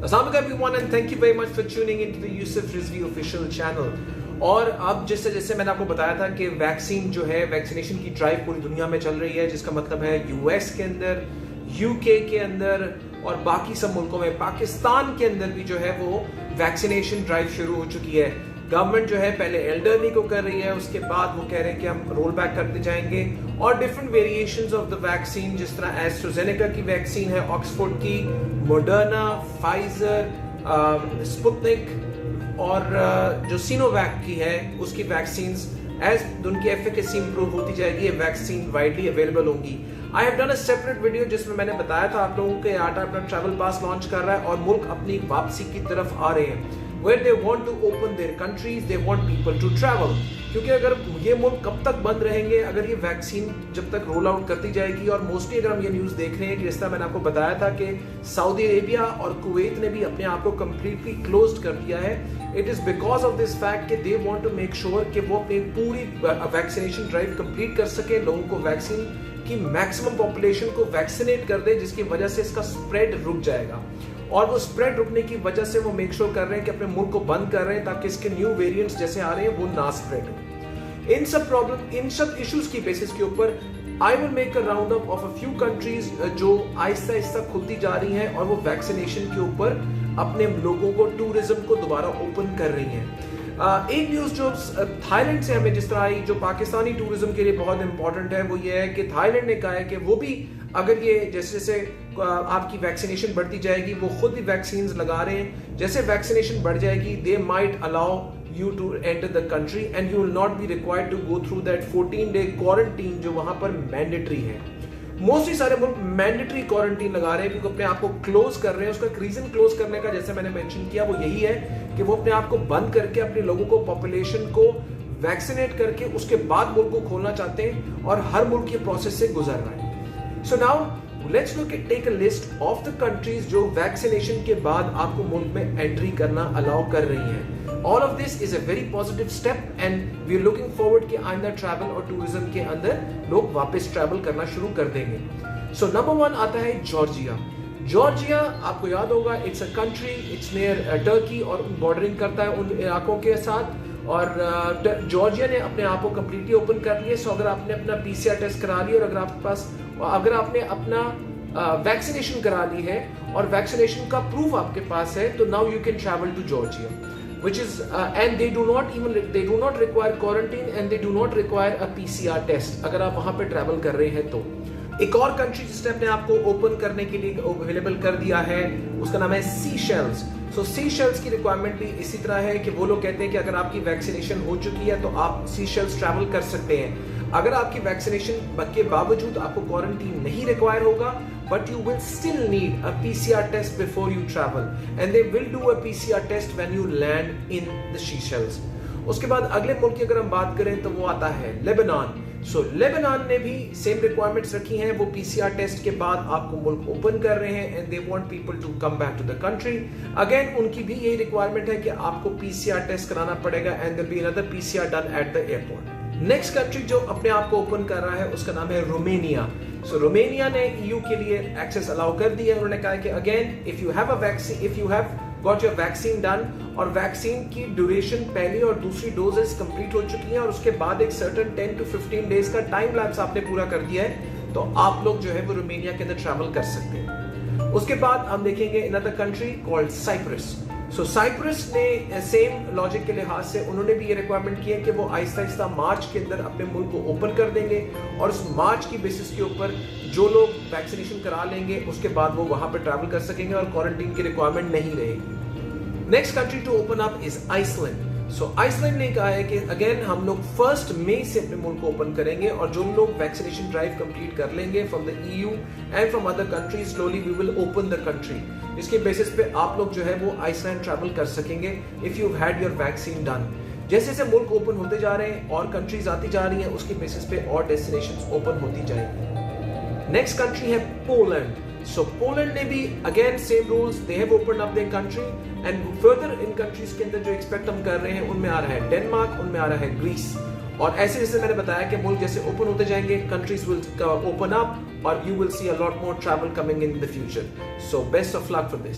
Assalamu alaikum everyone and thank you very much for tuning into the Yusuf Rizvi official channel। और अब जैसे मैंने आपको बताया था कि वैक्सीन जो है, वैक्सीनेशन की ड्राइव पूरी दुनिया में चल रही है, जिसका मतलब है यूएस के अंदर, यूके के अंदर और बाकी सब मुल्कों में, पाकिस्तान के अंदर भी जो है वो वैक्सीनेशन ड्राइव शुरू हो चुकी है। गवर्नमेंट जो है पहले एल्डरली को कर रही है, उसके बाद वो कह रहे हैं कि हम रोल बैक करते जाएंगे और different variations of the vaccine, जिस तरह एस्ट्राजेनेका की वैक्सीन है, ऑक्सफोर्ड की, मॉडर्ना, फाइजर, स्पुतनिक और जो सिनोवैक की है उसकी वैक्सीन्स एज उनकी एफिकेसी इंप्रूव होती जाएगी, ये वैक्सीन वाइडली अवेलेबल होंगी। I have done a separate video जिसमें मैंने बताया था आप लोगों के आटा अपना ट्रैवल पास लॉन्च कर रहा है और मुल्क अपनी वापसी की तरफ आ रहे हैं, where they want to open their countries, they want people to travel। क्योंकि अगर ये मुल्क कब तक बंद रहेंगे, अगर ये वैक्सीन जब तक रोल आउट करती जाएगी, और मोस्टली अगर हम ये न्यूज़ देख रहे हैं कि जिस तरह मैंने आपको बताया था कि सऊदी अरेबिया और कुवैत ने भी अपने आप को कम्प्लीटली क्लोज कर दिया है, it is because of this fact कि they want to make sure कि वो अपनी पूरी वैक्सीनेशन ड्राइव कंप्लीट कर सके, लोगों को वैक्सीन की मैक्सिमम पॉपुलेशन को वैक्सीनेट कर दे, जिसकी वजह से इसका स्प्रेड रुक जाएगा। और वो स्प्रेड रुकने की वजह से वो मेक श्योर कर रहे हैं कि अपने मुल्क को बंद कर रहे हैं ताकि इसके न्यू वेरिएंट्स जैसे आ रहे हैं वो ना स्प्रेड हो। इन सब इश्यूज की बेसिस के ऊपर I will make a round up of a few countries जो आहिस्ता आहिस्ता खुलती जा रही हैं और वो वैक्सीनेशन के ऊपर अपने लोगों को, टूरिज्म को दोबारा ओपन कर रही हैं। एक न्यूज जो थाईलैंड से हमें जिस तरह आई, जो पाकिस्तानी टूरिज्म के लिए बहुत इंपॉर्टेंट है, वो ये है कि थाईलैंड ने कहा है कि वो भी अगर ये जैसे जैसे आपकी वैक्सीनेशन बढ़ती जाएगी, वो खुद भी वैक्सीन लगा रहे हैं, जैसे वैक्सीनेशन बढ़ जाएगी they might allow you to enter the country and you will not be required to go through that 14-day quarantine जो वहां पर मैंडेटरी है। मोस्टली सारे मुल्क मैंडेटरी क्वारंटीन लगा रहे हैं क्योंकि अपने आप को क्लोज कर रहे हैं। उसका रीजन क्लोज करने का, जैसे मैंने मेंशन किया, वो यही है कि वो अपने आप को बंद करके अपने लोगों को, पॉपुलेशन को वैक्सीनेट करके उसके बाद मुल्क को खोलना चाहते हैं और हर मुल्क ये प्रोसेस से गुजर रहा है। So now let's look at take a list of the countries जो वैक्सीनेशन के बाद आपको मुल्क में एंट्री करना अलाउ कर रही हैं। All of this is a very positive step and we are looking forward कि आइंदा ट्रैवल और टूरिज्म के अंदर लोग वापस ट्रैवल करना शुरू कर देंगे। So number 1 आता है जॉर्जिया। जॉर्जिया आपको याद होगा, it's a country, it's near Turkey और बॉर्डरिंग करता है उन इलाकों के साथ, और जॉर्जिया ने अपने आप को कम्प्लीटली ओपन कर लिया। सो अगर आपने अपना पीसीआर टेस्ट करा लिया और अगर आपने अपना वैक्सीनेशन करा ली है और वैक्सीनेशन का प्रूफ आपके पास है, तो now you can travel to Georgia, which is and they do not require quarantine and they do not require a PCR test अगर आप वहां पे ट्रैवल कर रहे हैं। तो एक और कंट्री जिसने अपने आप को ओपन करने के लिए अवेलेबल कर दिया है, उसका नाम है सीशेल्स। सो सीशेल्स की रिक्वायरमेंट भी इसी तरह है कि वो लोग कहते हैं कि अगर आपकी वैक्सीनेशन हो चुकी है तो आप सीशेल्स ट्रैवल कर सकते हैं। अगर आपकी वैक्सीनेशन के बावजूद आपको क्वारंटीन नहीं रिक्वायर होगा, but you will still need a PCR test before you travel and they will do a PCR test when you land in the Seychelles। उसके बाद अगले मुल्क की अगर हम बात करें तो वो आता है लेबनान। सो लेबनान ने भी सेम रिक्वायरमेंट्स रखी हैं, वो PCR टेस्ट के बाद आपको मुल्क ओपन कर रहे हैं and they want people to come back to the country. Again उनकी भी यही रिक्वायरमेंट है कि आपको PCR टेस्ट कराना पड़ेगा and there be another PCR done at the airport. Next country जो अपने आप को ओपन कर रहा है उसका नाम है रोमेनिया। सो रोमेनिया ने EU के लिए एक्सेस अलाउ कर दिया है। उन्होंने कहा कि again if you have got your vaccine done और वैक्सीन की ड्यूरेशन पहली और दूसरी डोजेस कंप्लीट हो चुकी हैं और उसके बाद एक सर्टेन 10 to 15 डेज का टाइम लैप्स आपने पूरा कर दिया है, तो आप लोग जो है वो रोमेनिया के अंदर ट्रैवल कर सकते हैं। उसके बाद हम देखेंगे अनदर कंट्री कॉल्ड साइप्रस। सो साइप्रस ने सेम लॉजिक के लिहाज से उन्होंने भी ये रिक्वायरमेंट की है कि वो आहिस्ता आहिस्ता मार्च के अंदर अपने मुल्क को ओपन कर देंगे और उस मार्च की बेसिस के ऊपर जो लोग वैक्सीनेशन करा लेंगे उसके बाद वो वहां पर ट्रैवल कर सकेंगे और क्वारंटीन की रिक्वायरमेंट नहीं रहेगी। Next country to open up is Iceland. So Iceland ने कहा है कि अगेन हम लोग 1 मई से अपने मुल्क को ओपन करेंगे और जो लोग वैक्सीनेशन ड्राइव कंप्लीट कर लेंगे from the EU and from other countries, slowly we will open the country. इसके बेसिस पे आप लोग जो है वो आइसलैंड ट्रैवल कर सकेंगे if you had your vaccine done. जैसे जैसे मुल्क ओपन होते जा रहे हैं और कंट्रीज आती जा रही हैं, उसके बेसिस पे और डेस्टिनेशंस ओपन होती जाएंगी। नेक्स्ट कंट्री है पोलैंड। सो पोलैंड ने भी again same rules, they have opened up their country and further in countries के अंदर जो एक्सपेक्ट हम कर रहे हैं उनमें आ रहा है डेनमार्क, उनमें आ रहा है ग्रीस। और ऐसे जैसे मैंने बताया कि मुल्क जैसे ओपन होते जाएंगे, कंट्रीज विल ओपन अप और you will see a lot more travel coming in the future. So best of luck for this.